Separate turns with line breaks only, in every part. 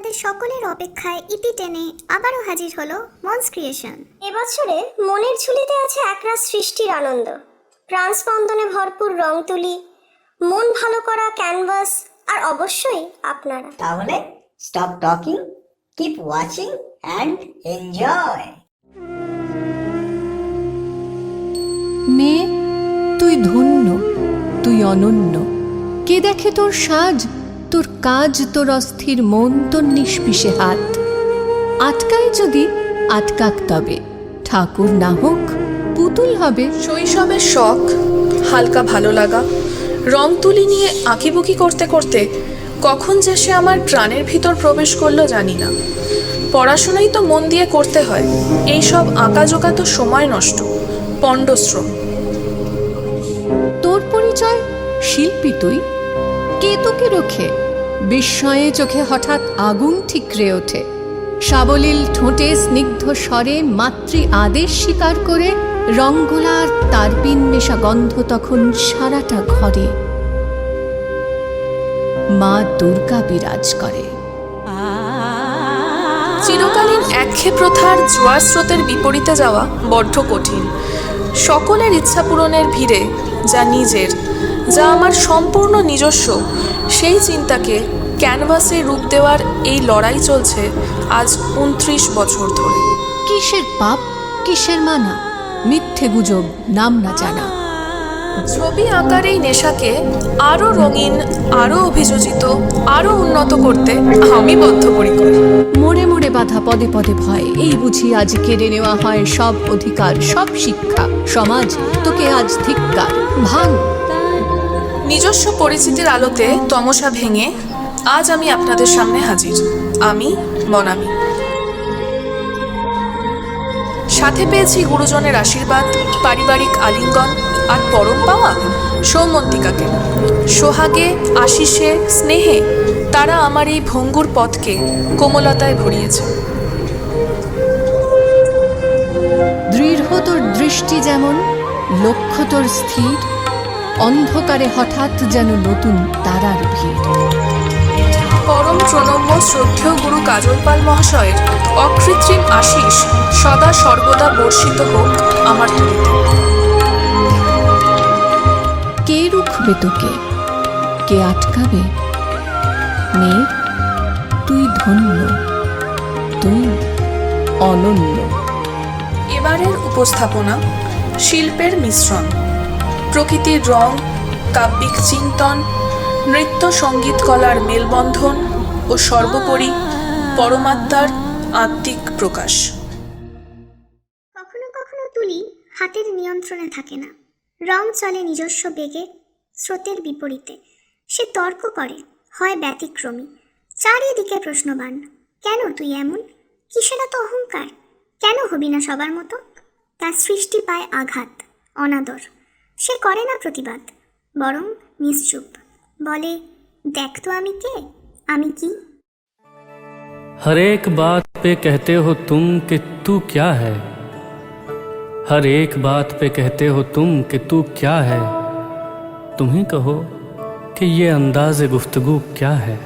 তোমাদের সকলের অপেক্ষায় ইতি টেনে আবারও হাজির হলো মনস ক্রিয়েশন।
এবছরে মনের ঝুলিতে আছে একরাশ সৃষ্টির আনন্দ, প্রাণস্পন্দনে ভরপুর রং তুলি, মন ভালো করা ক্যানভাস, আর অবশ্যই আপনারা।
তাহলে stop talking, keep watching and enjoy.
মেয়ে, তুই ধন্য, তুই অনন্য। কে দেখে তোর সাজ, তোর কাজ, তোর অস্থির মন, তোর নিষ্পিষে হাত। আটকায় যদি আটকাক, তবে ঠাকুর না হোক পুতুল হবে।
শৈশবের শখ, হালকা ভালো লাগা, রং তুলি নিয়ে আঁকিবুকি করতে করতে কখন যে সে আমার প্রাণের ভিতর প্রবেশ করলো জানি না। পড়াশোনাই তো মন দিয়ে করতে হয়, এইসব আঁকাজোকা তো সময় নষ্ট, পণ্ডশ্রম।
তোর পরিচয় শিল্পী তুই, কে তোকে রোখে? বিস্ময়ে চোখে হঠাৎ আগুন ঠিকরে ওঠে। সাবলীল ঠোঁটে স্নিগ্ধ স্বরে মাতৃ আদেশ স্বীকার করে রঙ্গোলার তারপিন মেশা গন্ধ তখন সারাটা ঘরে। মা দুর্গা বিরাজ করে।
চিরকালীন একঘে প্রথার জোয়ার স্রোতের বিপরীতে যাওয়া বড্ড কঠিন। সকলের ইচ্ছা পূরণের ভিড়ে যা নিজের, যা আমার সম্পূর্ণ নিজস্ব, সেই চিন্তাকে ক্যানভাসে রূপ দেওয়ার এই লড়াই চলছে আজ 29 বছর ধরে।
কিসের পাপ, কিসের মানা, মিথ্যে গুজব, নাম না জানা।
ছবি আঁকার এই নেশাকে আরও রঙিন, আরও অভিযোজিত, আরও উন্নত করতে আমি বদ্ধপরিকর।
মোড়ে মোড়ে বাধা, পদে পদে ভয়, এই বুঝি আজ কেড়ে নেওয়া হয় সব অধিকার, সব শিক্ষা। সমাজ তোকে আজ ধিক্কার, ভাঙ।
নিজস্ব পরিচিতির আলোতে তমসা ভেঙে আজ আমি আপনাদের সামনে হাজির। আমি বনামি। সাথে পেয়েছি গুরুজনের আশীর্বাদ, পারিবারিক আলিঙ্গন, আর পরম পাওয়া সৌমন্তিকাকে। সোহাগে, আশিসে, স্নেহে তারা আমার এই ভঙ্গুর পথকে কোমলতায় ভরিয়েছে।
দৃঢ় তোর দৃষ্টি যেমন, লক্ষ্য তোর স্থির, অন্ধকারে হঠাৎ যেন নতুন তারার ভিড়।
পরম প্রণম্য শ্রদ্ধেয় গুরু কাজল পাল মহাশয়ের অকৃত্রিম আশীষ সদা সর্বদা বর্ষিত হোক আমার তুলিতে।
কে রুখবে তোকে, কে আটকাবে? মেয়ে, তুই ধন্য, তুই অনন্য।
এবারের উপস্থাপনা শিল্পের মিশ্রণ, প্রকৃতির রং, কাব্যিক চিন্তন, নৃত্য সঙ্গীত কলার মেলবন্ধন ও সর্বোপরি পরমাত্মার আত্মিক প্রকাশ।
কখনো কখনো তুলি হাতের নিয়ন্ত্রণে থাকে না, রং চলে নিজস্ব বেগে, স্রোতের বিপরীতে। সে তর্ক করে, হয় ব্যতিক্রমী, চারিদিকে প্রশ্নবান। কেন তুই এমন? কিসের এত অহংকার? কেন হবি না সবার মতো? তার সৃষ্টি পায় আঘাত, অনাদর। সে করে না প্রতিবাদ, বরং নিশ্চুপ বলে, দেখ তো আমি কে, আমি কি।
हर एक बात पे कहते हो तुम कि तू क्या है, हर एक बात पे कहते हो तुम कि तू क्या है। तुम ही कहो कि ये अंदाज़ गुफ्तगू क्या है।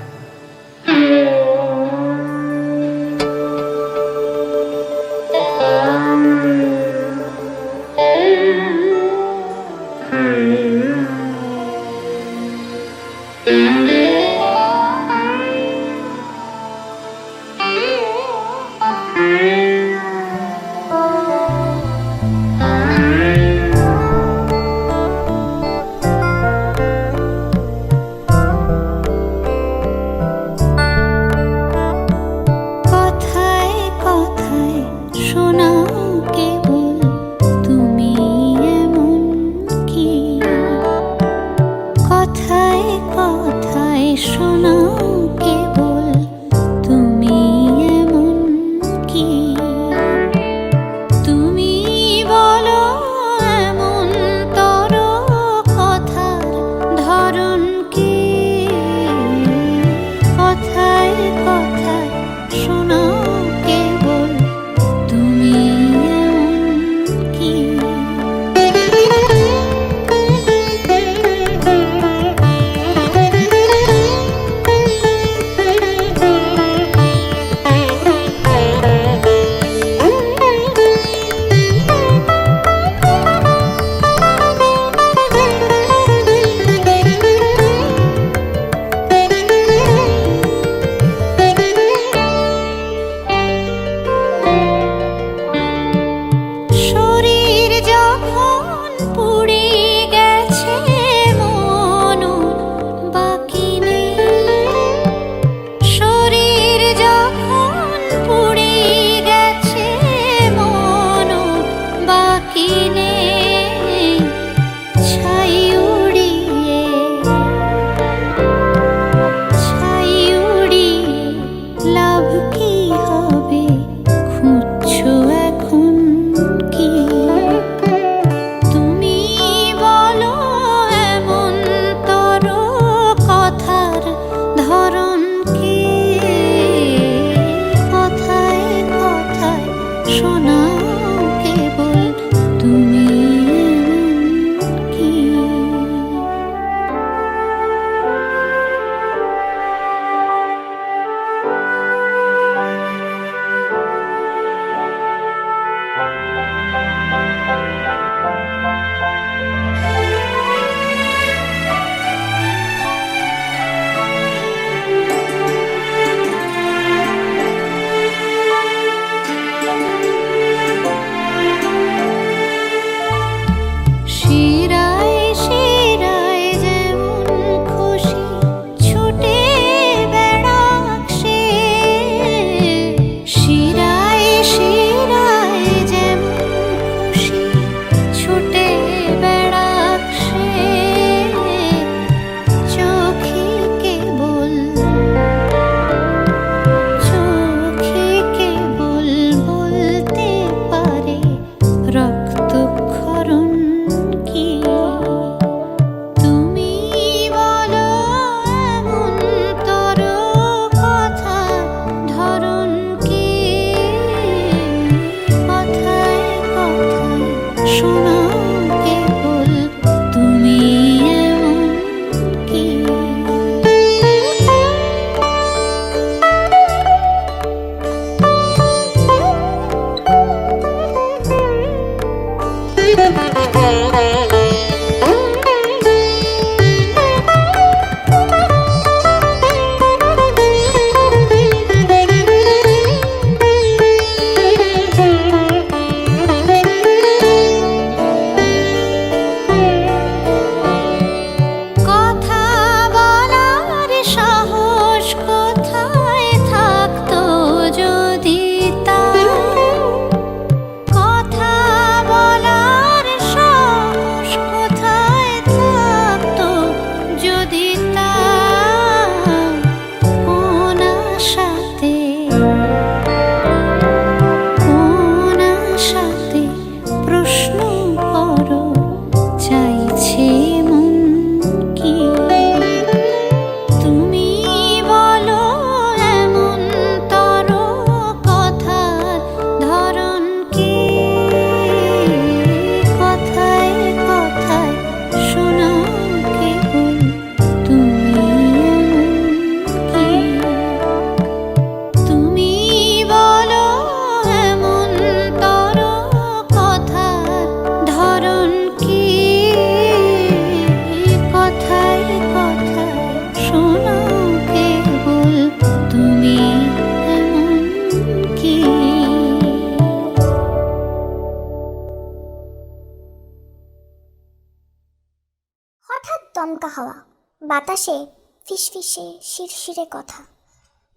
আকাশে ফিসফিসে শিরশিরে কথা,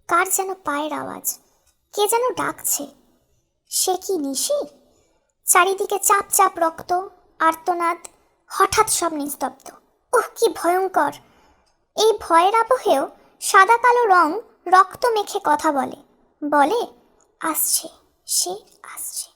কার যেন পায়ের আওয়াজ, কে যেন ডাকছে। সে কি নিশি? চারিদিকে চাপ চাপ রক্ত, আর্তনাদ, হঠাৎ সব নিস্তব্ধ। ওহ, কি ভয়ঙ্কর! এই ভয়ের আবহেও সাদা কালো রং রক্ত মেখে কথা বলে, বলে আসছে, সে আসছে।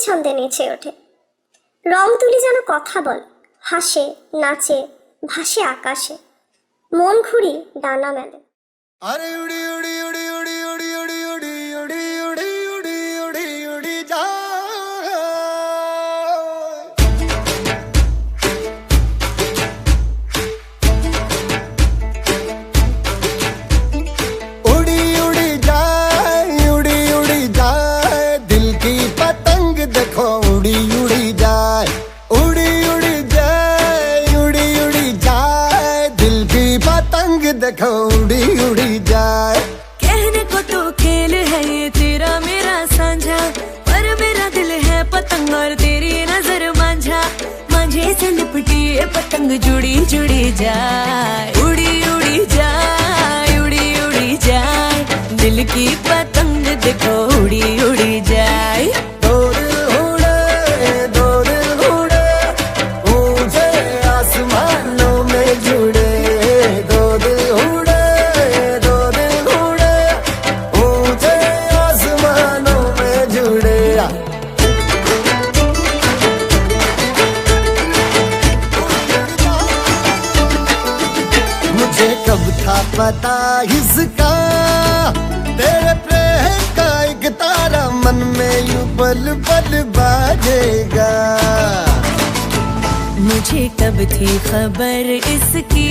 ছন্দে নেচে ওঠে। রং তুলি যেন কথা বলে, হাসে, নাচে, ভাসে আকাশে। মন ঘুরি ডানা মেলে।
अरे उड़ी उड़ी उड़ी उड़ी उड़ी उड़ी उड़ी उड़ी उड़ी उड़ी उड़ी उड़ी जा उड़ी जाए।
कहने को तो खेल है ये तेरा मेरा साझा, पर मेरा दिल है पतंग और तेरी नजर मांझा। मांझे से लिपटी ये पतंग जुड़ी जुड़ी जाए, उड़ी उड़ी जाए, उड़ी उड़ी जाए। दिल की पतंग देखो उड़ी उड़ी जाए।
दो दिल उड़े, दो दिल उड़े, ऊंचे आसमानों में जुड़े। दो दिल उड़े, दो दिल उड़े, ऊंचे आसमानों में जुड़े। मुझे कब था पता इसका, तेरे प्रेम का एक तारा मन में यूं पल पल बाजेगा।
मुझे कब थी खबर इसकी,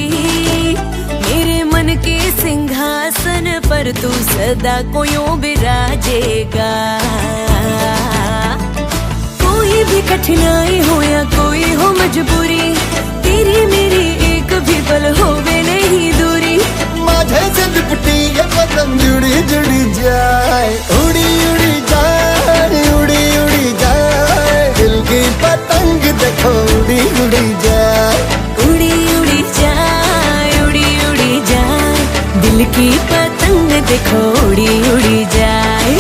मेरे मन के सिंहासन पर तू सदा को यूं बिराजेगा। कोई भी कठिनाई हो या कोई हो मजबूरी, तेरी मेरी एक भी पल होवे नहीं दूरी।
माझे से लिपटी ये पतंग जुड़ी जुड़ी जाए, उड़ी उड़ी जाए, उड़ी उड़ी जाए। दिल की पतंग देखो उड़ी उड़ी जाए।
उड़ी उड़ी जाए, उड़ी उड़ी जाए। दिल की पतंग देखो उड़ी उड़ी जाए।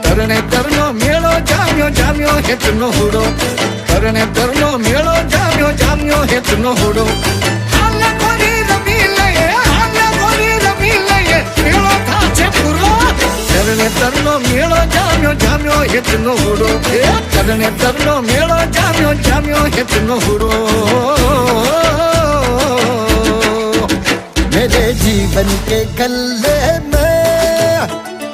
तरने तरनो मेलो जाम्यो जाम्यो हेतनो हुडो। तरने तरनो मेलो जाम्यो जाम्यो हेतनो हुडो। हाले गोरी रमी लये, हाले गोरी रमी लये, मेलो थाचे पुरो। तरने तरनो मेलो जाम्यो जाम्यो हेतनो हुडो। तरने तरनो मेलो जाम्यो जाम्यो हेतनो हुडो। मेरे जीवन के गले में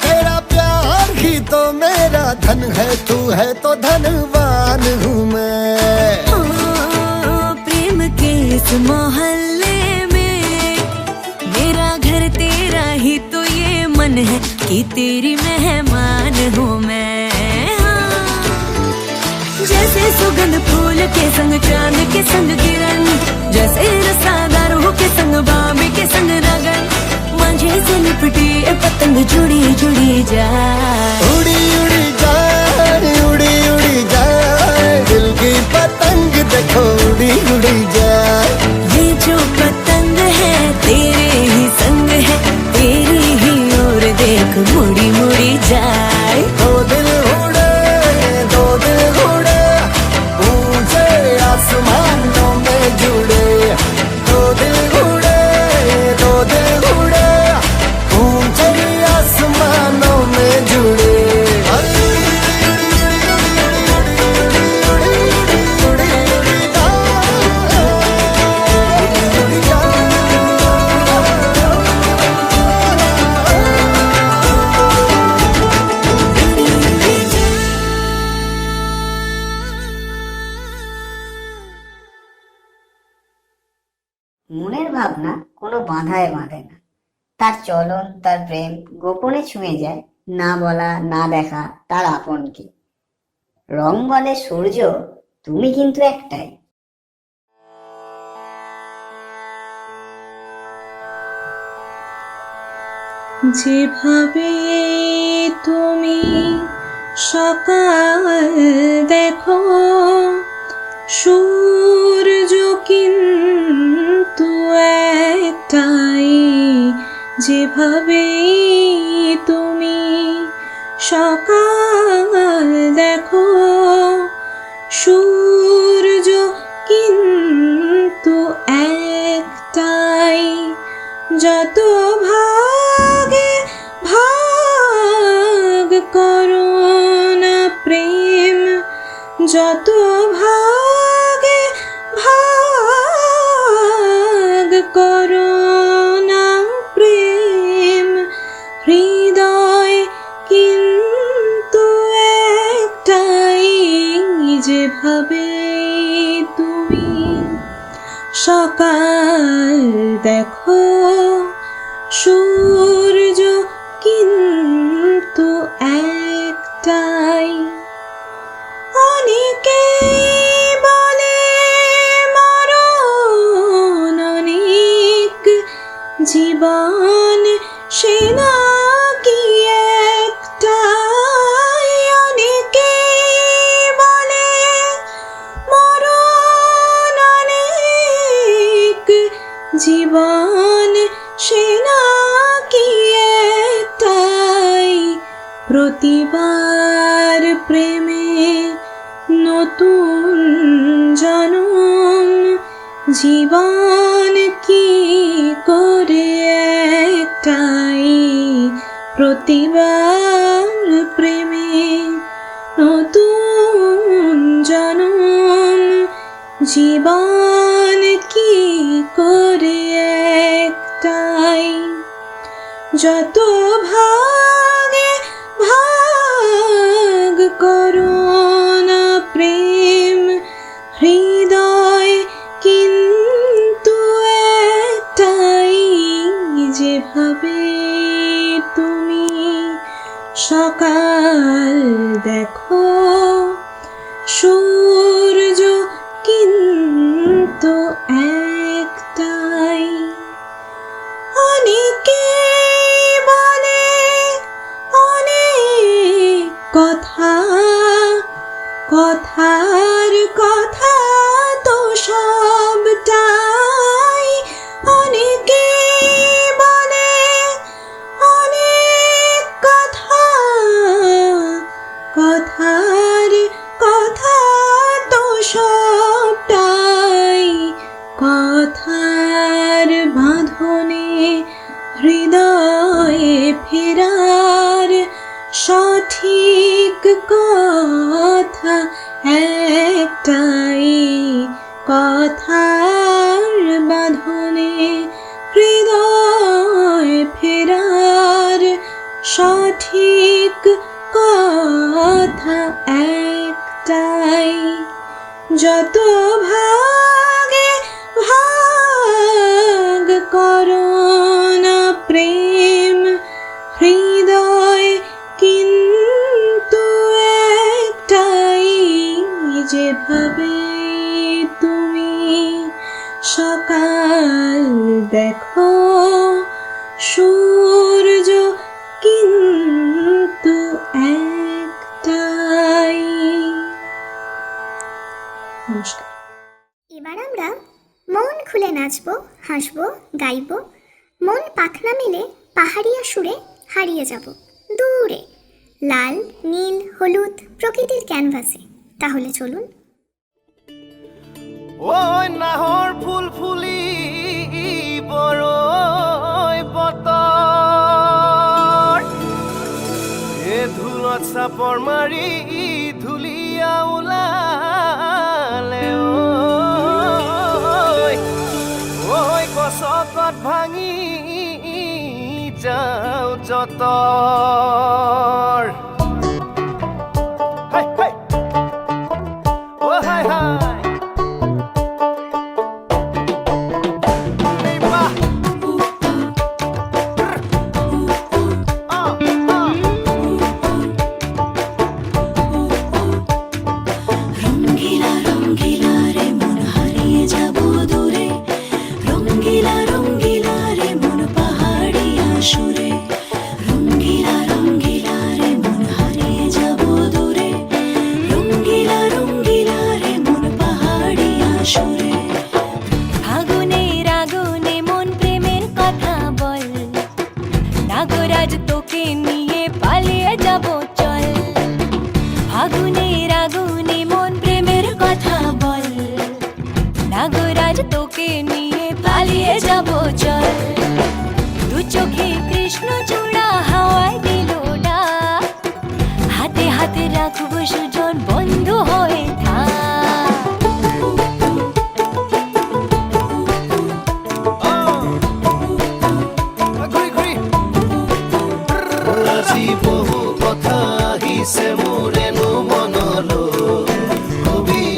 तेरा प्यार ही तो मेरा धन है, तू है तो धनवान हूँ मैं।
प्रेम के इस मोहल्ले में मेरा घर तेरा ही तो ये मन है कि तेरी मेहमान हूँ मैं। जैसे सुगंध फूल के संग चांद के संग किरण, जैसे रसादार हो के संग बाबे के संग रगन। मांझे से लिपटी ये पतंग जुड़ी जुड़ी जाए,
उड़ी उड़ी जाए, उड़ी उड़ी जाए। दिल की पतंग देखो उड़ी उड़ी जाए।
ये जो पतंग है तेरे ही संग है, तेरी ही ओर देख मुड़ी मुड़ी जाए।
दो दिल उड़े, दो दिल उड़े, ऊंचे आसमानों में जुड़े। दो दिल उड़े, दो दिल उड़े, ऊंचे आसमानों में जुड़े।
মনের ভাবনা কোনো বাধায় বাঁধে না, তার চলন তার প্রেম গোপনে ছুঁয়ে যায়, না বলা না দেখা তার আপনকে। রং বলে সূর্য, তুমি কিন্তু একটাই।
যেভাবে তুমি সকাল দেখো, সূর্য কিন্তু একটাই। যেভাবে তুমি সকাল দেখো, সূর্য কিন্তু একটাই। যত ভাগে ভাগ করো না প্রেম, যত ভাগে ভাগ করো না প্রেম। হৃদয় কিন্তু একটাই। যে যেভাবে তুমি সকাল দেখো সূর্য কিন্তু একটাই। অনেকে বলে মরণ অনেক, জীবন সে নাকি একটাই। অনেকে বলে মরণ অনেক, জীবন সে নাকি একটাই। প্রতিবার প্রেমে নতুন জনম, জীবন কি করে একটাই। প্রতিবার প্রেমে নতুন জনম, জীবন কি করে একটাই। যত ভাগে ভাগ করো না প্রেম হৃদয় কিন্তু একটাই। যেভাবে তুমি সকাল দেখো সূর্য কিন্তু একটাই। অনেকে বলে অনেক কথা, কথার কথা তো সবটাই। অনেকে বলে অনেক কথা, কথার কথা তো সবটাই। কথার বাঁধনে হৃদয়ে ফেরার সঠিক কথা একটাই। কথার বাঁধনে হৃদয় ফেরার সঠিক কথা একটাই। যত ভাগে ভাগ করো না প্রেম হৃদয় কিন্তু একটাই। যেভাবে তুমি সকাল দেখো সূর্য কিন্তু একটাই। নমস্কার।
এবার আমরা মন খুলে নাচবো, হাসবো, গাইবো। মন পাখনা মেলে পাহাড়িয়া সুরে হারিয়ে যাব দূরে লাল, নীল, হলুদ প্রকৃতির ক্যানভাসে। তাহলে চলুন।
ওই নাহর ফুল ফুলি বড়ই বতৰ, এ ধুলত চাপৰ মাৰি ধুলিয়া ওলালে। ঐ গছকত ভাঙি যাওঁ যতৰ। হাই হাই অ হাই হাই বহু কথা আহিছে মোৰেনো মনলৈ, কবি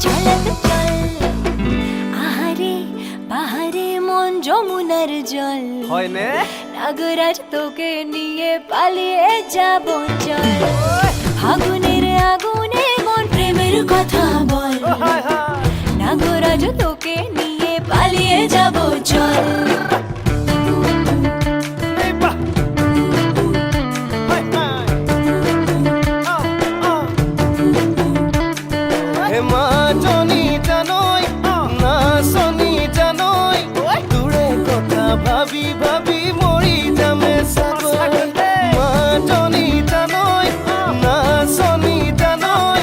ঝলক চল আহারে বাহারে মন যমুনার জল
হয় নে
নাগরাজ তোকে নিয়ে পালিয়ে যাব চল ফাগুনের আগুনে মন প্রেমের কথা বল
হায় হায়
নাগরাজ তোকে নিয়ে পালিয়ে যাব চল
এই বাহ হায় হায় হে মা জনি জানই না শনি জানই দূরে কথা ভাবি ভাবি মরি যামে সাগর মা জনি জানই না শনি জানই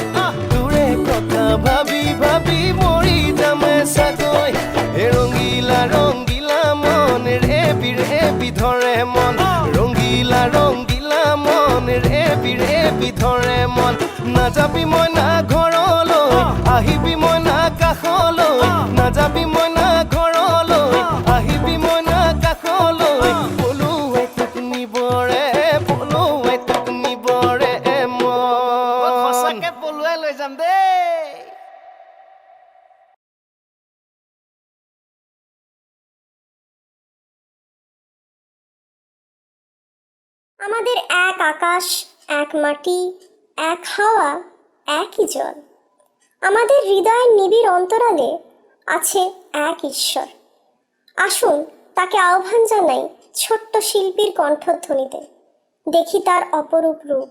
দূরে কথা ভাবি ভাবি মরি যামে সাগর হে রঙ্গিলা রঙ্গিলা মন রে বিধরে মন রঙ্গিলা রঙ্গিলা মন ৰে বিধৰে মন নাযাবি মই না ঘৰলৈ আহিবি মই না কাষলৈ নাযাবি মই না ঘৰলৈ আহিবি মই না কাষলৈ পলুৱাই তোক নিবৰে মন সঁচাকে পলুৱাই লৈ যাম দেই
আমাদের এক আকাশ, এক মাটি, এক হাওয়া, একই জল। আমাদের হৃদয়ের নিবিড় অন্তরালে আছে এক ঈশ্বর। আসুন তাকে আহ্বান জানাই ছোট্ট শিল্পীর কণ্ঠধ্বনিতে। দেখি তার অপরূপ রূপ।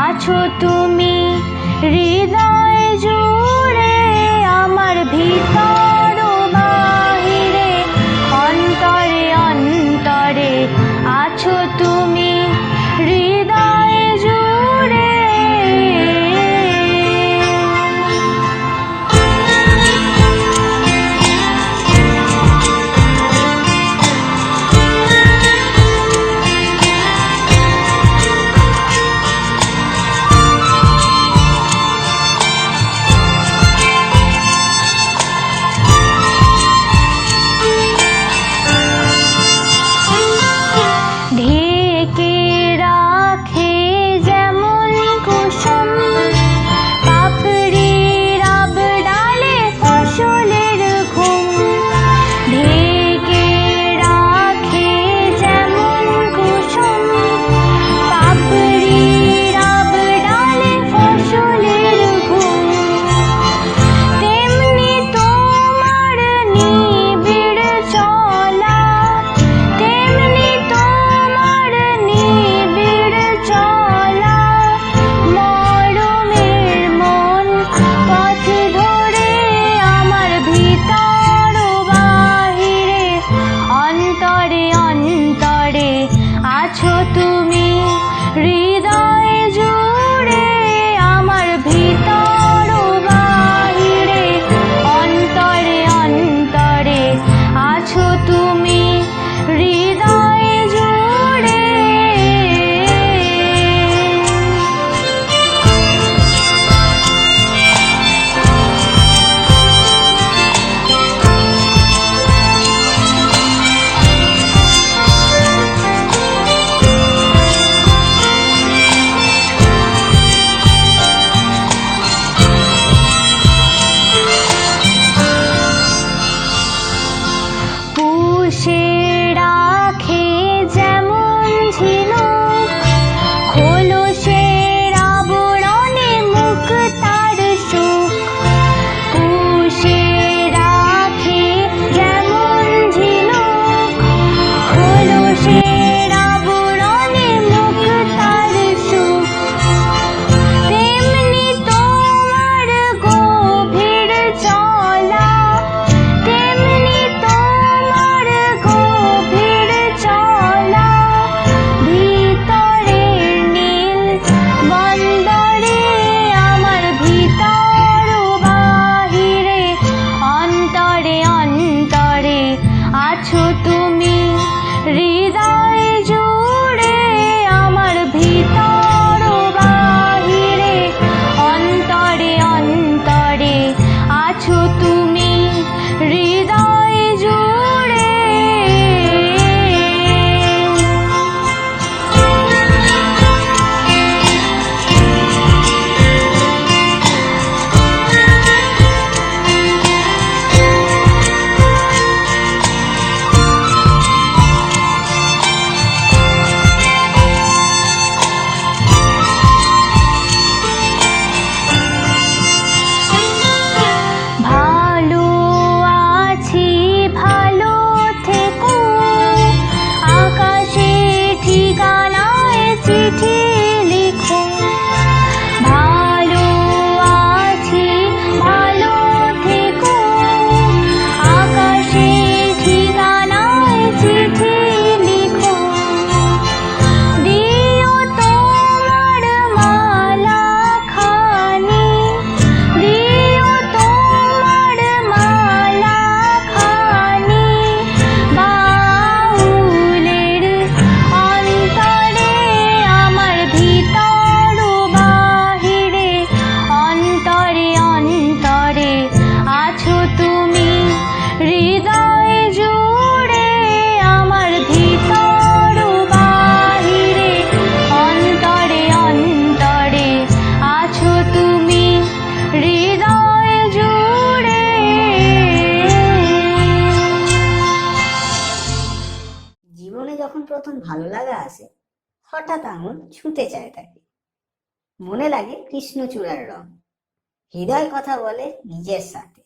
আছো তুমি হৃদয় জুড়ে আমার ভিতর বাহিরে অন্তরে অন্তরে আছো তুমি হৃদয় জুড়ে
জীবনে যখন প্রথম ভালো লাগা আসে, হঠাৎ আঙুল ছুঁতে চায় তাকে। মনে লাগে কৃষ্ণচূড়ার রং, হৃদয় কথা বলে নিজের সাথে।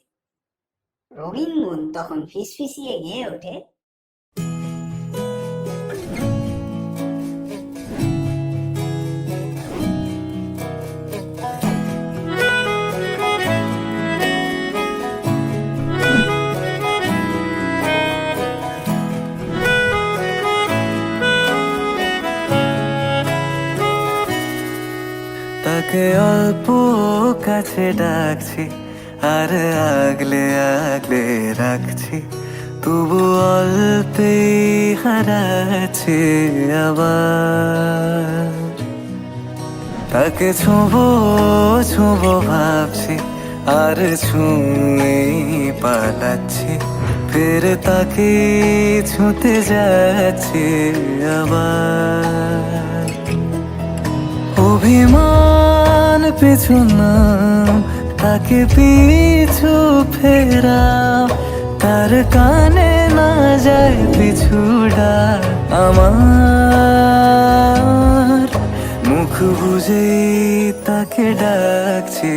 রঙিন মন তখন ফিসফিসিয়ে গেয়ে ওঠে,
তাকে অল্প কাছে ডাকছি আর আগলে আগলে রাখছি, তবু অল্পে হারাচ্ছে আবার। তাকে ছোঁবো ছোঁবো ভাবছি আর ছুঁয়ে পালাচ্ছি, ফের তাকে ছুঁতে যাচ্ছে আবার। অভিমান পিছু নাম, তাকে পিছু ফেরাও, তার কানে না যায় পিছুডা আমার। মুখ বুঝে তাকে ডাকছে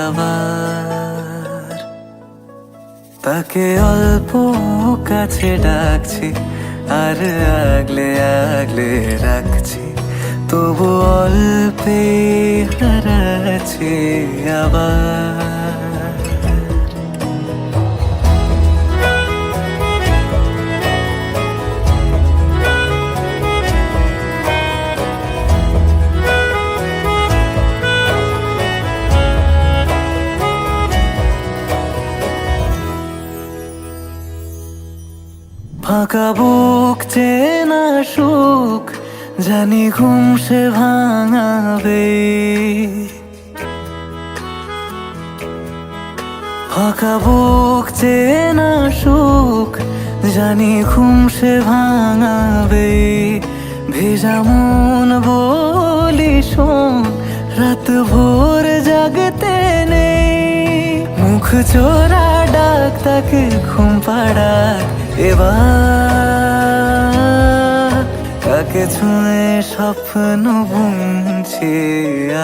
আবার। তাকে অল্প কাছে ডাকছি আর আগলে আগলে রাখছি, তবু অল্পে হারাচ্ছে আবার। ফাঁকা বুক চেনা সুখ জানি ঘুম সে ভাঙাবে, ফাঁকা বুক চেনা সুখ জানি ঘুম সে ভাঙাবে। ভেজা মন বলি শোন, রাত ভোর জাগতে নেই, মুখ চোরা ডাক তাকে ঘুম পাড়াক এবার। তাকে ছুঁয়ে স্বপ্ন বুনছি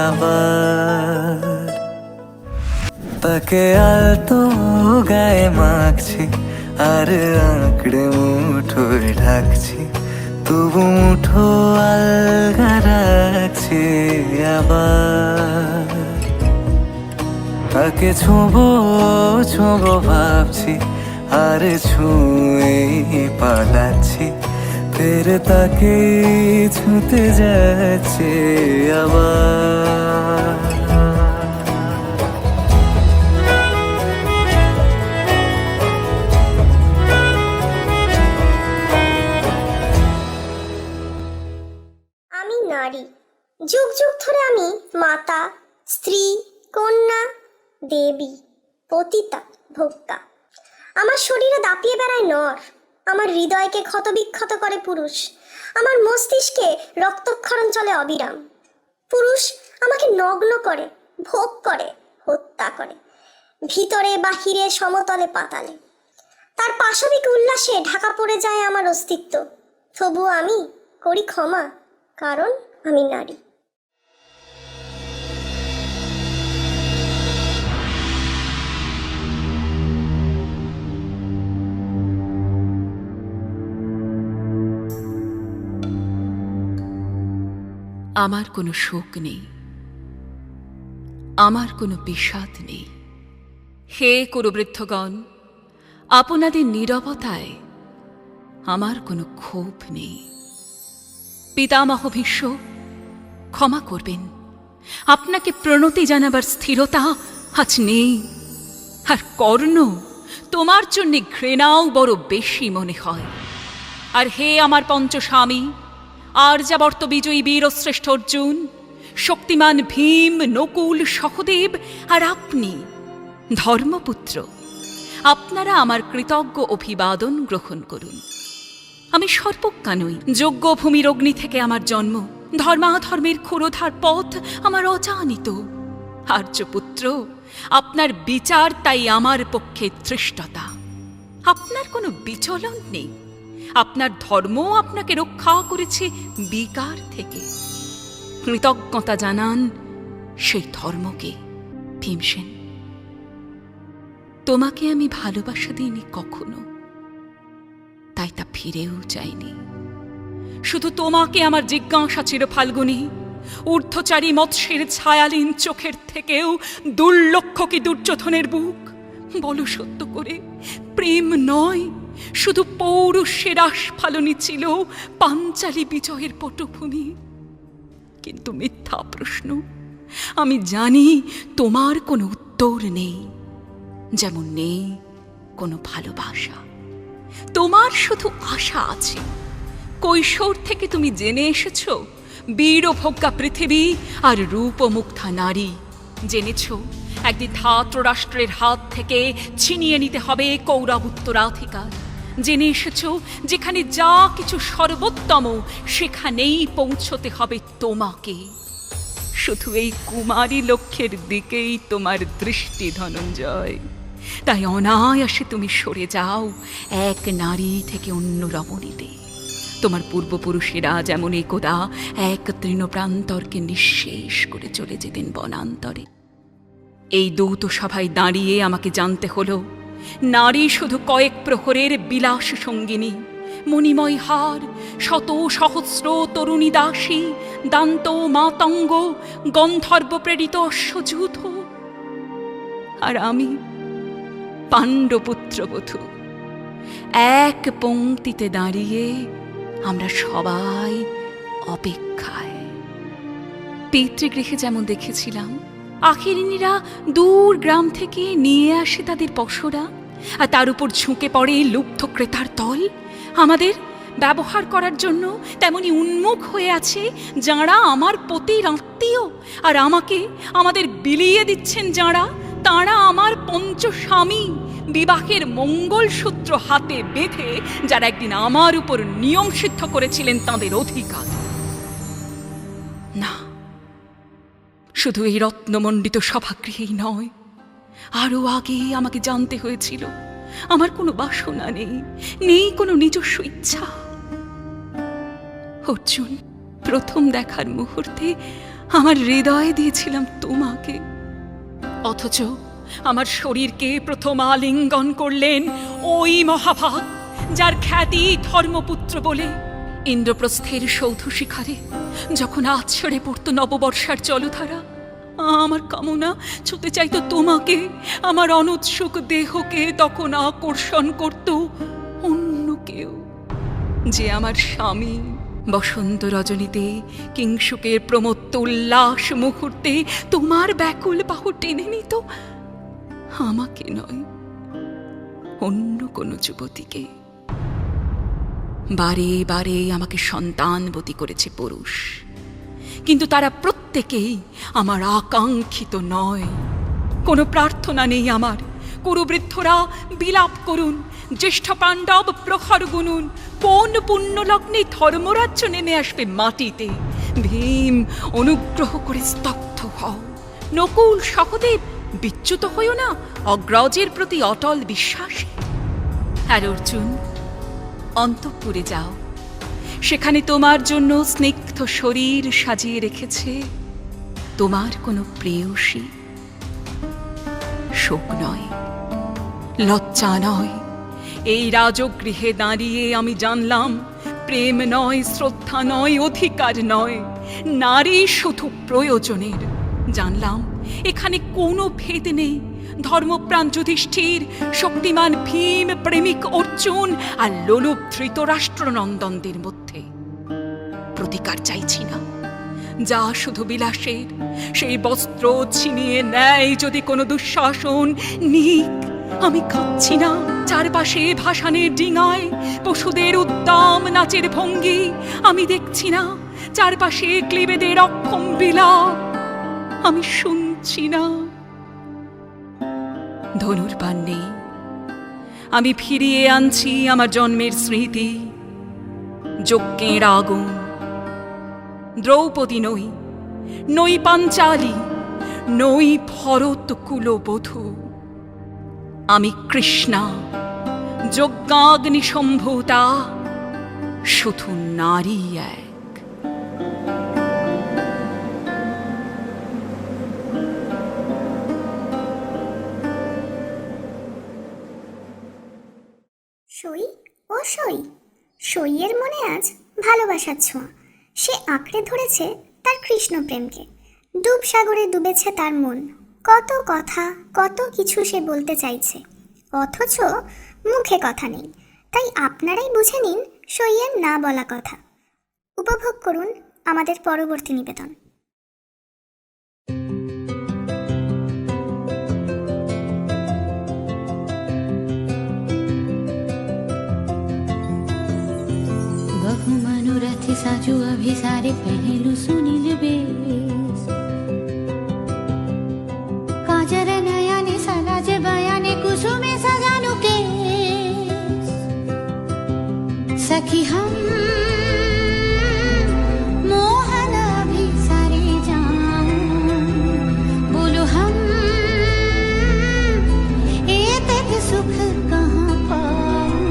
আবার। তাকে আলতো গায়ে মাখছি আর আঁকড়ে মুঠোয় ঢাকছি, তবু মুঠো আলগা রাখছি আবার। তাকে ছোঁবো ছোঁবো ভাবছি আর ছুঁয়ে পালাচ্ছি, ফের তাকে ছুঁতে যাচ্ছে আবার।
আমি নারী, যুগ যুগ ধরে আমি মাতা, স্ত্রী, কন্যা, দেবী, পতিতা, ভোক্তা। আমার শরীরে দাপিয়ে বেড়ায় নর, আমার হৃদয়কে ক্ষতবিক্ষত করে পুরুষ, আমার মস্তিষ্কে রক্তক্ষরণ চলে অবিরাম। পুরুষ আমাকে নগ্ন করে, ভোগ করে, হত্যা করে, ভিতরে বাহিরে সমতলে পাতালে। তার পাশবিক উল্লাসে ঢাকা পড়ে যায় আমার অস্তিত্ব, তবু আমি করি ক্ষমা, কারণ আমি নারী।
আমার কোনো শোক নেই, আমার কোনো বিষাদ নেই। হে কুরুবৃদ্ধগণ, আপনাদের নীরবতায় আমার কোনো ক্ষোভ নেই। পিতামহ ভীষ্ম, ক্ষমা করবেন, আপনাকে প্রণতি জানাবার স্থিরতা আজ নেই। আর কর্ণ, তোমার জন্যে ঘৃণাও বড় বেশি মনে হয়। আর হে আমার পঞ্চস্বামী, আর্যাবর্ত বিজয়ী বীরশ্রেষ্ঠ অর্জুন, শক্তিমান ভীম, নকুল, সহদেব আর আপনি ধর্মপুত্র, আপনারা আমার কৃতজ্ঞ অভিবাদন গ্রহণ করুন। আমি সর্বজ্ঞা নই, যোগ্য ভূমির অগ্নি থেকে আমার জন্ম, ধর্মাধর্মের ক্ষুরোধার পথ আমার অজানিত। আর্যপুত্র, আপনার বিচার তাই আমার পক্ষে ধৃষ্টতা। আপনার কোনো বিচলন নেই, আপনার ধর্মও আপনাকে রক্ষা করেছে বিকার থেকে। কৃতজ্ঞতা জানান সেই ধর্মকে। ভীমসেন, তোমাকে আমি ভালোবাসা দিইনি কখনো, তাই তা ফিরেও চাইনি। শুধু তোমাকে আমার জিজ্ঞাসা ছিল ফাল্গুনী, ঊর্ধ্বচারী মৎস্যের ছায়ালীন চোখের থেকেও দুর্লক্ষ কি দুর্যোধনের বুক? বলো সত্য করে, প্রেম নয় শুধু পৌরুষের আস্ফালনী ছিল পাঞ্চালী বিজয়ের পটভূমি? কিন্তু মিথ্যা প্রশ্ন। আমি জানি তোমার কোনো উত্তর নেই, যেমন নেই কোনো ভালোবাসা। তোমার শুধু আশা আছে। কৈশোর থেকে তুমি জেনে এসেছ বীরভোগ্যা পৃথিবী আর রূপমুগ্ধা নারী। জেনেছ একদিন ধাতরাষ্ট্রের হাত থেকে ছিনিয়ে নিতে হবে কৌরব উত্তরাধিকার। জেনে এসেছ যেখানে যা কিছু সর্বোত্তম সেখানেই পৌঁছতে হবে তোমাকে। শুধু এই কুমারী লক্ষ্যের দিকেই তোমার দৃষ্টি ধনঞ্জয়। তাই অনায়াসে তুমি সরে যাও এক নারী থেকে অন্য রমণীতে। তোমার পূর্বপুরুষেরা যেমন একদা এক তৃণপ্রান্তরকে নিঃশেষ করে চলে যেতেন বনান্তরে। এই দৌত সভায় দাঁড়িয়ে আমাকে জানতে হলো নারী শুধু কয়েক প্রহরের বিলাস সঙ্গিনী, মণিময় হার, শত সহস্র তরুণী দাসী, দান্ত মাতঙ্গ, গন্ধর্ব প্রেরিত অশ্বযূথ। আর আমি পাণ্ডপুত্রবধূ। এক পংক্তিতে দাঁড়িয়ে আমরা সবাই অপেক্ষায়। পিতৃগৃহে যেমন দেখেছিলাম আখিরিনীরা দূর গ্রাম থেকে নিয়ে আসে তাদের পশরা, আর তার উপর ঝুঁকে পড়ে লুব্ধ ক্রেতার দল আমাদের ব্যবহার করার জন্য, তেমনি উন্মুখ হয়ে আছে যাঁরা আমার পতির আত্মীয়, আর আমাকে আমাদের বিলিয়ে দিচ্ছেন যাঁরা, তাঁরা আমার পঞ্চস্বামী। বিবাহের মঙ্গলসূত্র হাতে বেঁধে যারা একদিন আমার উপর নিয়ম সিদ্ধ করেছিলেন তাঁদের অধিকার। না, শুধু এই রত্নমণ্ডিত সভাগৃহেই নয়, আরো আগে আমাকে জানতে হয়েছিল আমার কোনো বাসনা নেই, নেই কোনো নিজস্ব ইচ্ছা। অর্জুন, প্রথম দেখার মুহূর্তে আমার হৃদয় দিয়েছিলাম তোমাকে, অথচ আমার শরীরকে প্রথম আলিঙ্গন করলেন ওই মহাভাগ যার খ্যাতি ধর্মপুত্র বলে। ইন্দ্রপ্রস্থের সৌধ শিখারে যখন আছড়ে পড়তো নববর্ষার জলধারা, আমার কামনা ছুতে চাইতো তোমাকে, আমার অনুৎসুক দেহকে তখন আকর্ষণ করত অন্য কেউ, যে আমার স্বামী। বসন্ত রজনীতে কিংসুকের প্রমত্ত উল্লাস মুহূর্তে তোমার ব্যাকুল বাহু টেনে নিত আমাকে নয়, অন্য কোনো যুবতীকে। বারে বারে আমাকে সন্তানবতী করেছে পুরুষ, কিন্তু তারা প্রত্যেকেই আমার আকাঙ্ক্ষিত নয়। কোনো প্রার্থনা নেই আমার। কুরুবৃদ্ধরা বিলাপ করুন, জ্যেষ্ঠ পাণ্ডব প্রখর গুনুন, কোন পুণ্যলগ্নে ধর্মরাজ্য নেমে আসবে মাটিতে। ভীম, অনুগ্রহ করে স্তব্ধ হও। নকুল, সহদেব, বিচ্যুত হইও না অগ্রজের প্রতি অটল বিশ্বাসে। আর অর্জুন, অন্তঃপুরে যাও, সেখানে তোমার জন্য স্নিগ্ধ শরীর সাজিয়ে রেখেছে তোমার কোনো প্রেয়সী। শোক নয়, লজ্জা নয়, এই রাজগৃহে দাঁড়িয়ে আমি জানলাম প্রেম নয়, শ্রদ্ধা নয়, অধিকার নয়, নারী শুধু প্রয়োজনের। জানলাম এখানে কোনো ভেদ নেই ধর্মপ্রাণ যুধিষ্ঠির, শক্তিমান ভীম, প্রেমিক অর্জুন আর লোলুপ ধৃতরাষ্ট্রনন্দনদের মধ্যে। প্রতিকার চাইছি না, যা শুধু বিলাসের, সেই বস্ত্র ছিনিয়ে নেয় যদি কোনো দুঃশাসন, নিক। আমি কাঁদছি না চারপাশে ভাসানের ডিঙায় পশুদের উদ্দাম নাচের ভঙ্গি। আমি দেখছি না চারপাশে ক্লীবেদের অক্ষম বিলাপ। আমি শুনছি না। ধনুর্বাণ নেই, আমি ফিরিয়ে আনছি আমার জন্মের স্মৃতি। যজ্ঞের আগুন। দ্রৌপদী নই, নই পাঞ্চালী, নই ভরত কুলবধূ। আমি কৃষ্ণা, যজ্ঞাগ্নি সম্ভূতা, শুধু নারী এক।
সই ও সই, সইয়ের মনে আজ ভালোবাসার ছোঁয়া। সে আঁকড়ে ধরেছে তার কৃষ্ণ প্রেমকে, ডুব সাগরে ডুবেছে তার মন। কত কথা, কত কিছু সে বলতে চাইছে, অথচ মুখে কথা নেই। তাই আপনারাই বুঝে নিন সইয়ের না বলা কথা। উপভোগ করুন আমাদের পরবর্তী নিবেদন।
बहु मनोरथ साजू अभी सारे पहलू सुनील बेस, काजर नयाने सलाज बयाने कुसुमे सजानु के सखी हम मोहन अभी सारे जान, बोलो हम ए तक सुख कहाँ पाऊं।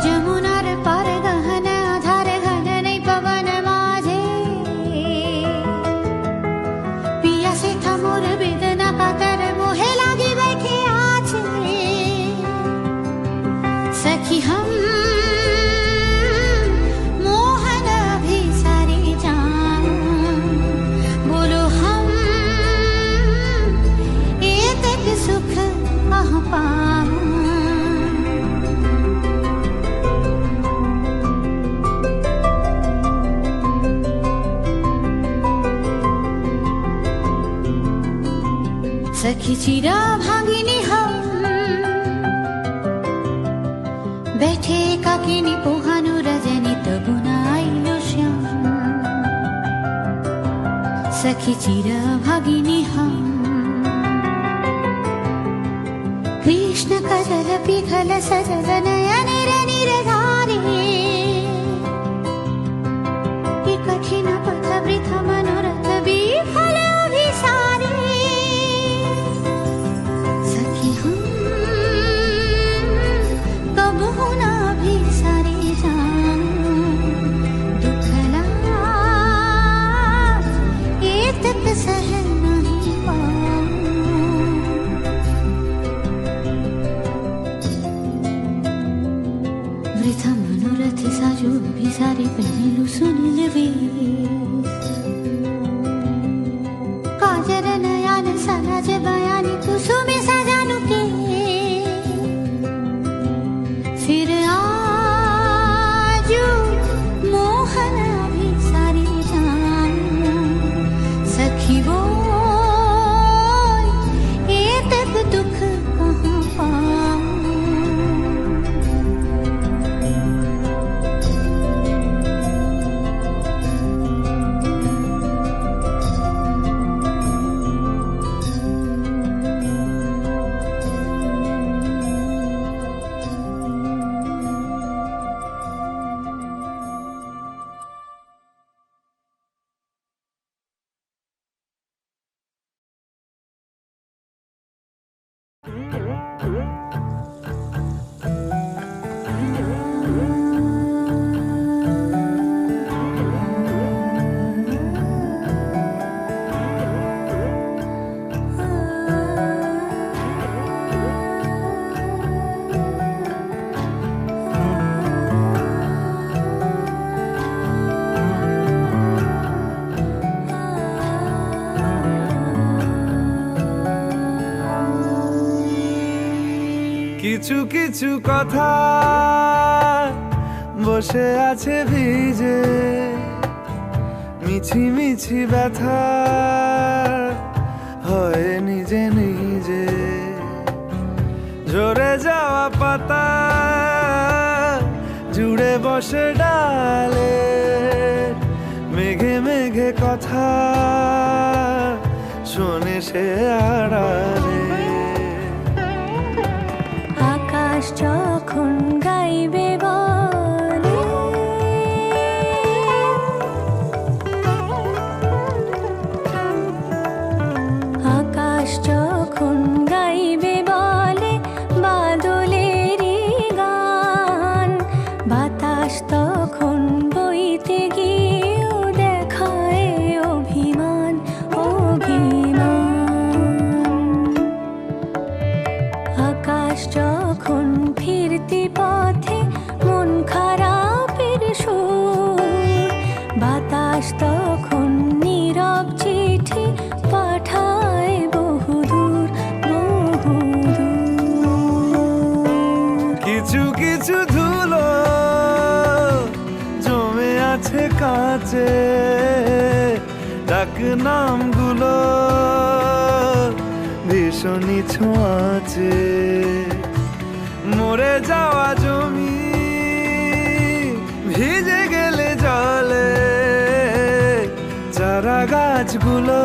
जमुनार पार गहन आधार घन नहीं पवन माझे, पिया से था मोर वेदना कातर मोहे लागी बैठे आछे सखी हम मोहन अभी सारे जान, बोलो हम ए तक सुख कहाँ पाऊं। सखी चिरा भागिनी हम बैठे काकिनी पोहानु रजनी तबुना आइलो श्याम, सखी चिरा भागिनी हम कृष्ण कजल पिघल सजल नयन निरधारे, कि कठिन पथ वृथ मनोरथ विफल अभिसारे सखी हम कब होना भी सारे जान, दुखला ये तक सहन नहीं पाऊं। वृथा मनोरथ साजू भी सारे पहलू सुनील वेश, काजर नयान सलाज बयानी कुसुमे सजानु के फिर आजू मोहन अभी सारी जान, सखी वो ए तक दुख कहाँ पाऊं।
কিছু কিছু কথা বসে আছে ভিজে, মিছি মিছি ব্যথা হয় নিজে নিজে, ঝরে যাওয়া পাতা জুড়ে বসে ডালে, মেঘে মেঘে কথা শোনে সে আড়ালে।
আকাশ যখন গাইবে বলে
ডাক নামগুলো ভীষণই ছোঁয়াচে, মরে যাওয়া জমি ভিজে গেলে জলে, চারা গাছগুলো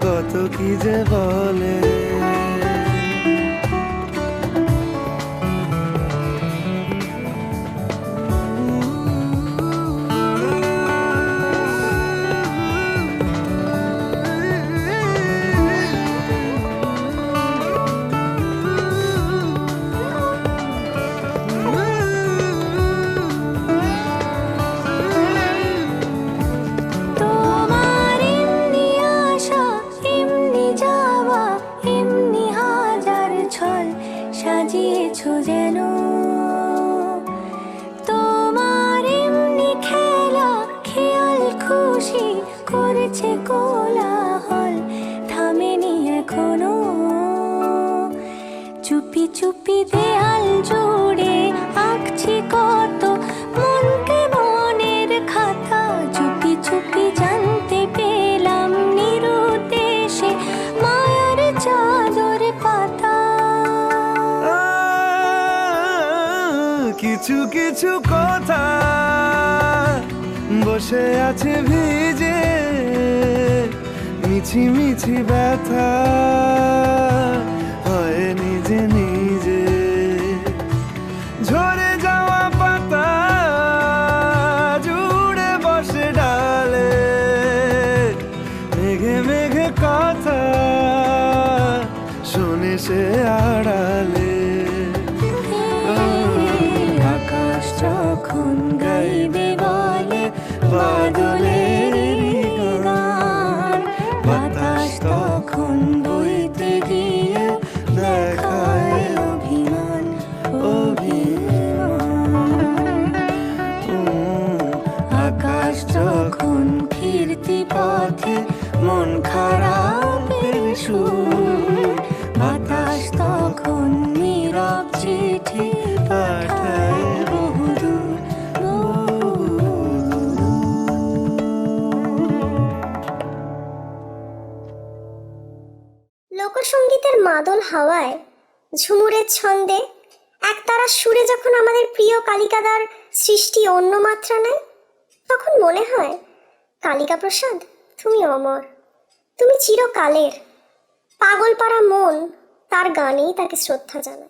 কত কি যে বলে।
তোমার এমনি আসা এমনি যাওয়া এমনি হাজার ছল সাজিয়েছো যেন, তোমার এমনি খেলা খেয়াল খুশি করেছে কোলাহল থামেনি এখনো, চুপি চুপি দেয়াল জুড়ে আঁকছি কত মনকে মনের খাতা, চুপি চুপি জানতে পেলাম নিরুদ্দেশে মায়ার চাদর পাতা।
কিছু কিছু কথা বসে আছে ভিজে, মিছি মিছি ব্যথা হয় নিজে নিজে, ঝরে যাওয়া পাতা জুড়ে বসে ডালে, মেঘে মেঘে কথা শোনে সে আড়ালে।
আকাশ যখন গাইবে বলে বাদলের গান, বাতাস তখন বইতে গিয়ে দেখায় অভিমান অভিমান। আকাশ যখন ফিরতি পথে মন খারাপের সুর, বাতাস তখন নীরব চিঠি পাঠায় বহুদূর বহুদূর।
লোকসঙ্গীতের মাদল হাওয়ায় ঝুমুরের ছন্দে একতারা সুরে যখন আমাদের প্রিয় কালিকাদার সৃষ্টি অন্য মাত্রা নেয়, তখন মনে হয় কালিকা প্রসাদ তুমি অমর, তুমি চিরকালের। পাগলপাড়া মন তার গানেই তাকে শ্রদ্ধা জানায়।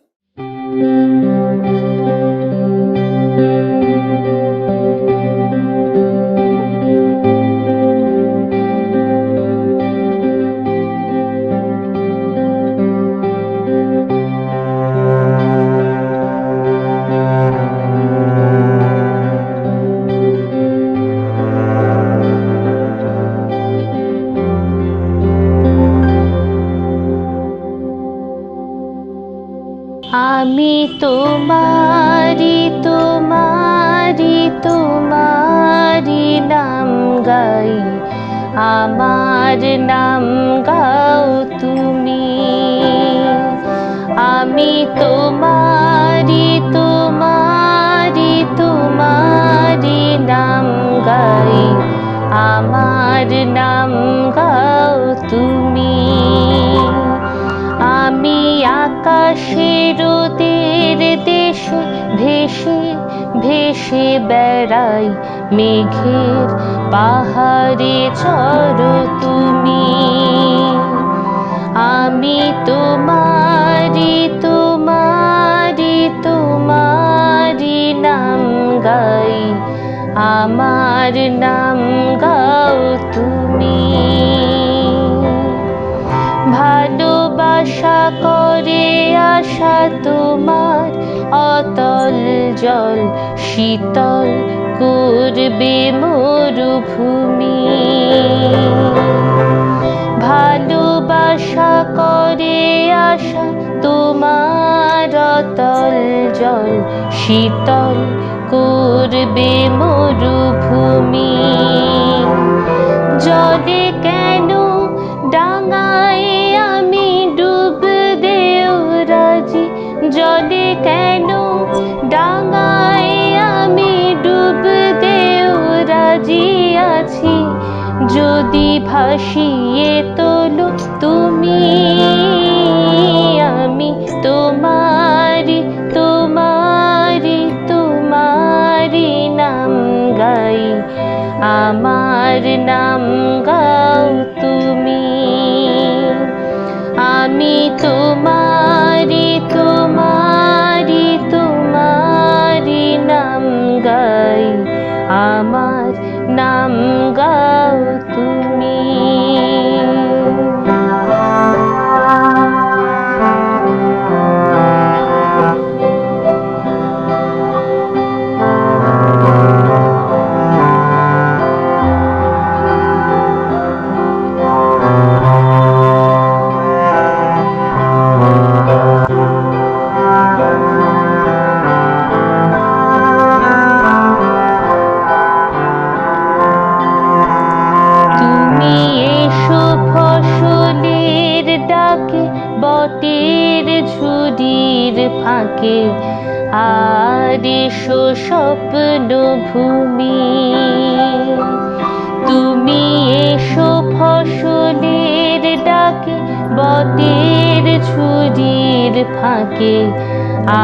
আমি তোমারি তোমারি তোমারি নাম গাই, আমার নাম গাও তুমি। আমি তোমারি তোমারি তোমারি নাম গাই, আমার নাম গাও তুমি। আমি আকাশের রোদের দেশে ভেসে ভেসে বেড়াই, মেঘের পাহাড়ে চড়ো তুমি। আমি তোমারি তোমারি তোমারি নাম গাই, আমার নাম গাও তুমি। ভালোবাসা করে আশা তোমার অতল জল শীতল করবে মরুভূমি। ভালোবাসা করে আশা তোমার অতল জল শীতল করবে মরুভূমি। জলে কেন ডাঙায় আমি ডুব দেও রাজি, জলে কেন ডাঙায় আমি ডুব দেও রাজি আছি। তোলো তুমি, আমি তোমারি তোমারি তোমারি নাম গাই, আমার নাম গাও তুমি। আমি তোমারি তোমারি তোমারি নাম গাই, আমার নাম গাও তুমি। তুমি এসো ফসলের ডাকে, বটের ঝুড়ির ফাঁকে, আর এসো স্বপ্ন ভূমি। তুমি এসো ফসলের ডাকে, বটের ঝুড়ির ফাঁকে,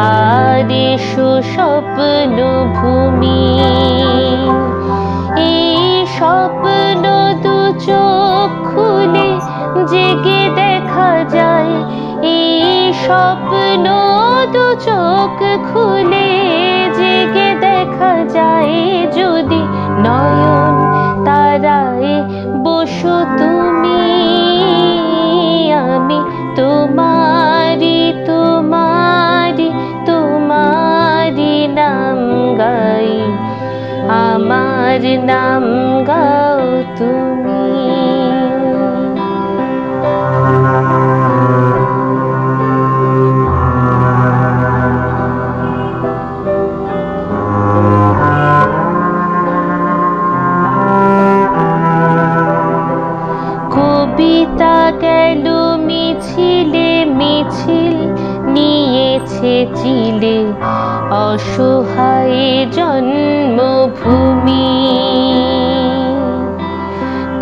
আর এসো স্বপ্ন ভূমি। এই স্বপ্ন দু চোখ খুলে জেগে দেখা যায়, এই স্বপ্ন দু চোখ খুলে জেগে দেখা যায়, যদি নয়ন তারায় বসো তুমি। আমি তোমারি তোমারি তোমারি নাম গাই, আমার নাম গাও তুমি। কবিতা গেল মিছিলে মিছিল নিয়েছে চিলে, অসহায় জন্মভূমি।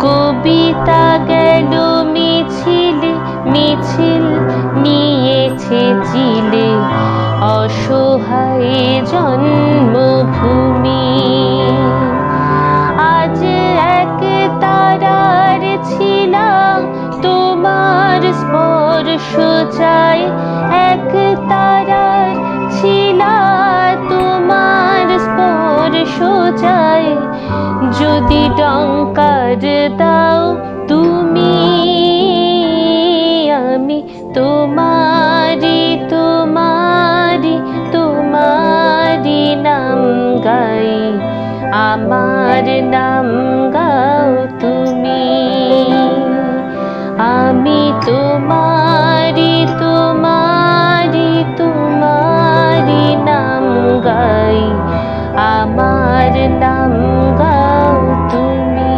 কবিতা গেল মিছিলে মিছিল নিয়েছে চিলে, অসহায় জন্মভূমি। আজ এক তারার ছিলাম তোমার স্পর্শ চাই, এক তারার ছিলা তোমার স্পর্শ চাই, যদি ডঙ্কার দাও তুমি। আমি তোমারি তোমারি তোমারি নাম গাই, আমার নাম গাও তুমি। আমি তোমারি তোমারি তোমারি নাম গাই, আমার নাম গাও তুমি।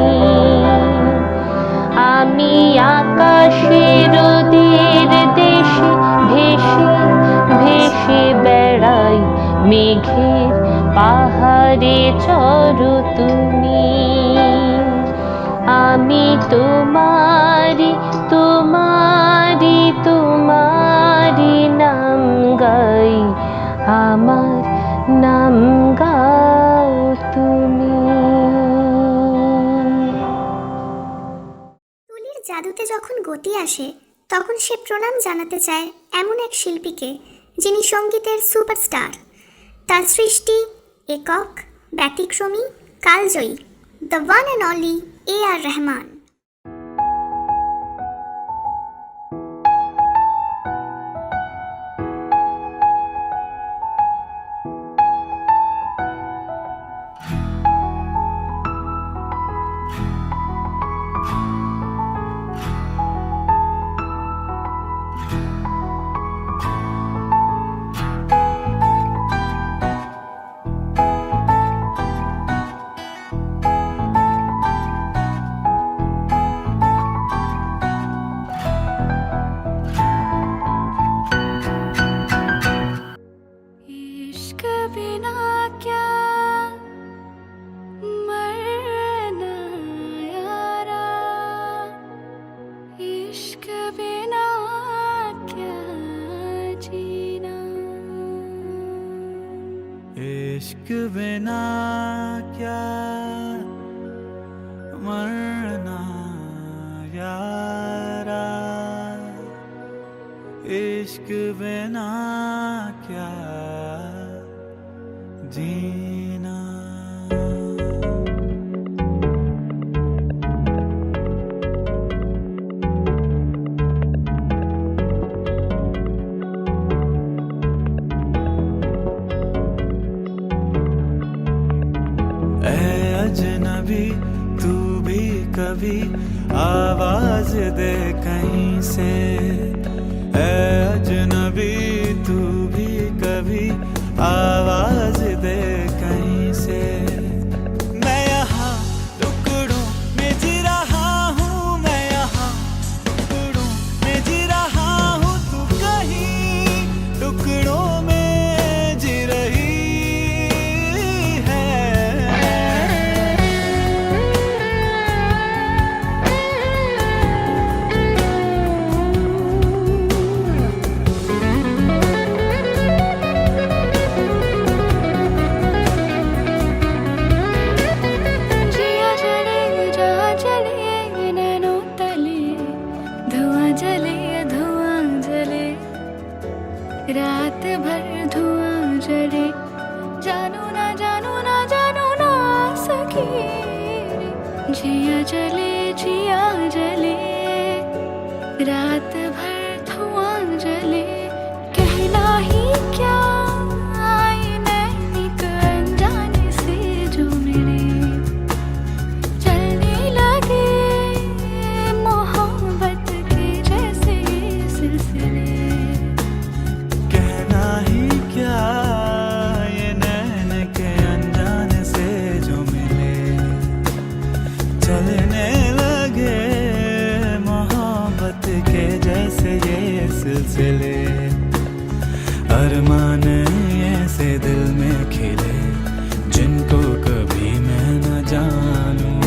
আমি আকাশের ওদের দেশে ভেসে ভেসে বেড়াই, মেঘের পাহাড়ে চড়ো তুমি। আমি তোমারি তোমারি তোমারি নাম গাই, আমার নাম গাও তুমি।
তুলির জাদুতে যখন গতি আসে, তখন সে প্রণাম জানাতে চায় এমন এক শিল্পীকে, যিনি সঙ্গীতের সুপারস্টার। তার সৃষ্টি একক, ব্যতিক্রমী, কালজয়ী, the one and only A.R. Rahman.
इश्क बिना क्या जीना,
इश्क बिना क्या मरना यारा, इश्क बिना क्या जीना। अजनबी तू भी कभी आवाज दे कहीं से, अजनबी तू भी कभी आवाज दे कहीं से। मैं यहाँ टुकड़ों में जी रहा हूँ, मैं यहाँ टुकड़ों में जी रहा हूँ, तू कहीं टुकड़ों में जी रही है।
जिया जले जा जले नैनों तले, धुआं जले रात भर धुआं जले, जानू ना सकी रे। जिया जले रात भर धुआं जले, कहना ही क्या आई नैनिक अनजाने से जो मेरे चलने लगे मोहब्बत के जैसे ये सिलसिले।
कहना ही क्या ये नैन के अनजाने से जो मिले, चलने लगे मोहब्बत के जैसे ये सिलसिले। अरमान ऐसे दिल में खिले जिनको कभी मैं न जानूं,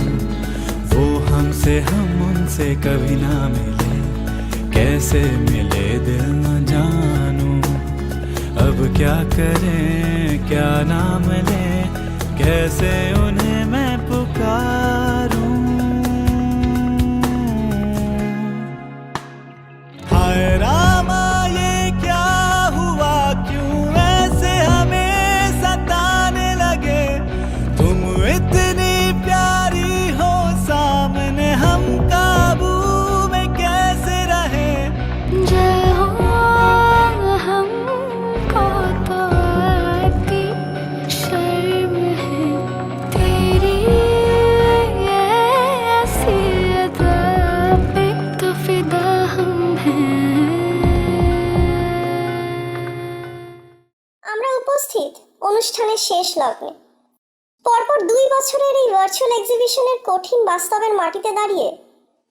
वो हमसे हम उनसे कभी ना मिले, कैसे मिले दिल न जानूं। अब क्या करें क्या नाम लें, कैसे उन्हें मैं पुकारूं। हाय रामा ये क्या हुआ, क्यों ऐसे हमें सताने लगे, तुम इतनी प्यारी हो सामने, हम काबू में कैसे रहे।
जय हो हमको तो आती शर्म है तेरी ऐसी अदा पे, तो फिदा हम हैं।
আমরা উপস্থিত অনুষ্ঠানের শেষ লগ্নে। পরপর 2 বছরের এই ভার্চুয়াল এক্সিবিশনের কঠিন বাস্তবের মাটিতে দাঁড়িয়ে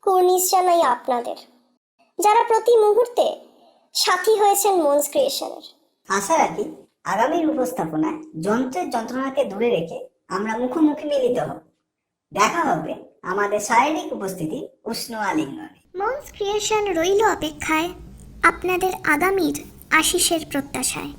কুর্নিশ জানাই আপনাদের, যারা প্রতি মুহূর্তে সাথী হয়েছেন মনস ক্রিয়েশনের।
আশা রাখি আগামীর উপস্থাপনায় যন্ত্রের যন্ত্রণাকে দূরে রেখে আমরা মুখোমুখি মিলিত হব। দেখা হবে আমাদের শারীরিক উপস্থিতি উষ্ণ আলিঙ্গনে।
মনস ক্রিয়েশন রইল অপেক্ষায় আপনাদের আগামীর আশিসের প্রত্যাশায়।